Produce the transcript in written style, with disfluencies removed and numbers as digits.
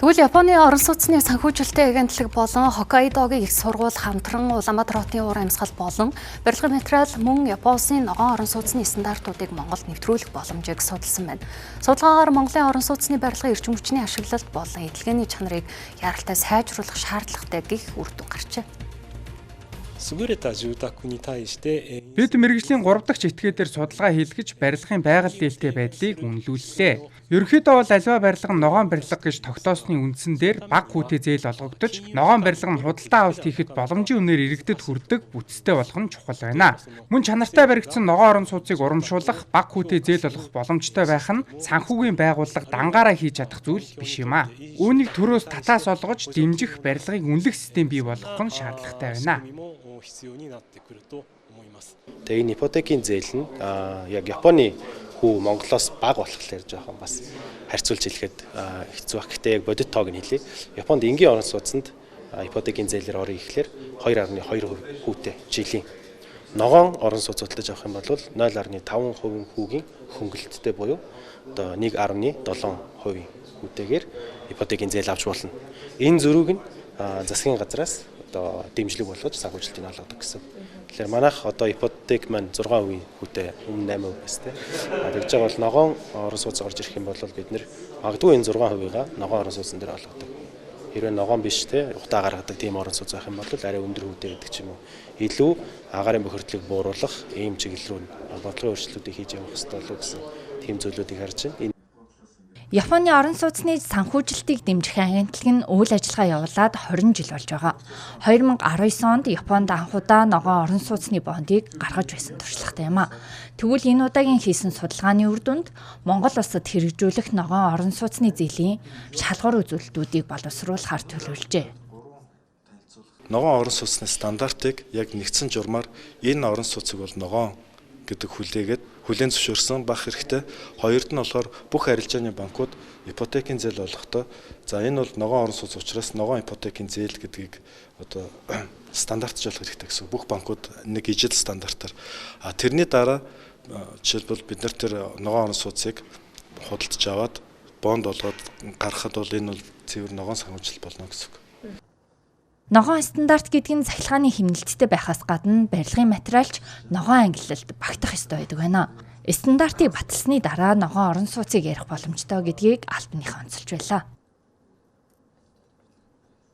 Тэгвэл Японы орон сууцны санхүүжилтийн агентлаг болон Хоккайдогийн их сургууль хамтран Улаанбаатар хотын уур амьсгал болон барилгын материал мөн Японы ногоон орон сууцны стандартуудыг Монголд нэвтрүүлэх боломжийг судалсан байна. Судалгаагаар Монголын орон сууцны барилгын эрчим хүчний ашиглалт болон эдлэгээний чанарыг яралтай сайжруулах шаардлагатай гэх үр дүн гарчээ. Бид мэргэжлийн 3 дахь этгээдээр судалгаа хийлгэж барилгын байгаль дээлтэй байдлыг үнэлүүллээ. Ерөнхийдөө бол аливаа барилга нь ногоон барилга гэж тогтоосны үндсэн дээр бага хүүтэй зээл олгогдож, ногоон барилга нь худалдаа авалт хийхэд боломжийн үнээр иргэдэд хүрдэг бүтцтэй болох нь чухал байна. Мөн чанартай баригдсан ногоон орон сууцыг урамшуулах, бага хүүтэй зээл олох боломжтой байх нь санхүүгийн байгууллага дангаараа хийж чадах зүйл биш юм а. Үүнийг төрөөс татаас олгож дэмжих барилгыг үнэлэх систем бий болгох нь шаардлагатай байна. Тэгээ энэ ипотекийн зээл нь яг Японы хүү Монголоос бага болохоор жоохон бас харьцуулж хэлэхэд хэцүү баг. Гэхдээ яг бодит тоог нь хэлье. Японд энгийн орон сууцнд ипотекийн зээлээр орё ихлээр 2.2% хүүтэй жилийн. Ногоон орон сууц хөдөлж авах юм бол 0.5% хүүгийн хөнгөлөлттэй буюу одоо 1.7% хүүтэйгээр ипотекийн зээл авч болно. Энэ зөрүүг нь засгийн газраас одоо дэмжлэг болгож санхүүжилтийг олгодог гэсэн. Тэгэхээр манайх одоо ипотек маань 6% хүүтэй өмнө 8% байстай. Тэгж байгаа бол ногоон орон сууц орж ирэх юм бол бид нэр магадгүй энэ 6%-га ногоон орон сууцн дээр олгодог. Хэрвээ ногоон биш те ухтаа гаргадаг тийм орон сууц байх юм бол арай өндөр хүүтэй гэдэг ч юм уу. Илүү агаарын бохирдлыг бууруулах ийм чиглэл рүү бодлогын өөрчлөлтүүдийг хийж явах хэрэгтэй болов гэсэн тийм зүйлүүдийг харж байна. Японы орон сууцны санхүүжилтийг дэмжих агентлаг нь үйл ажиллагаа явуулаад 20 жил болж байгаа. 2019 онд Японд анхудаа ногоон орон сууцны бондыг гаргаж байсан туршлагатай юм а. Тэгвэл энэ удаагийн хийсэн судалгааны үр дүнд Монгол улсад хэрэгжүүлэх ногоон орон сууцны зээлийн шалгуур үзүүлэлтүүдийг боловсруулахар төлөвлөжээ. Ногоон орон сууцны стандартыг яг нэгдсэн журмаар энэ орон сууцыг бол ногоон гэдэг хүлээн зөвшөөрсөн бах хэрэгтэй. Хоёрд нь болохоор бүх арилжааны банкуд ипотекийн зээл олохдоо за энэ бол ногоон орон сууц учраас ногоон ипотекийн зээл гэдгийг одоо стандартжуулах хэрэгтэй гэсэн. Бүх банкуд нэг ижил стандартаар. Тэрний дараа жишээлбэл бид нар тэр ногоон орон сууцыг худалдаж аваад бонд болгоод гаргахад бол энэ бол цэвэр ногоон санхүүжилт болно гэсэн. Ногоон стандарт гэдэг нь цахилгааны хэмнэлттэй байхаас гадна барилгын материалч ногоон ангиллалд багтах ёстой байдаг байна. Стандартыг баталсны дараа ногоон орон сууцыг ярих боломжтой гэдгийг албаныхан онцолж байлаа.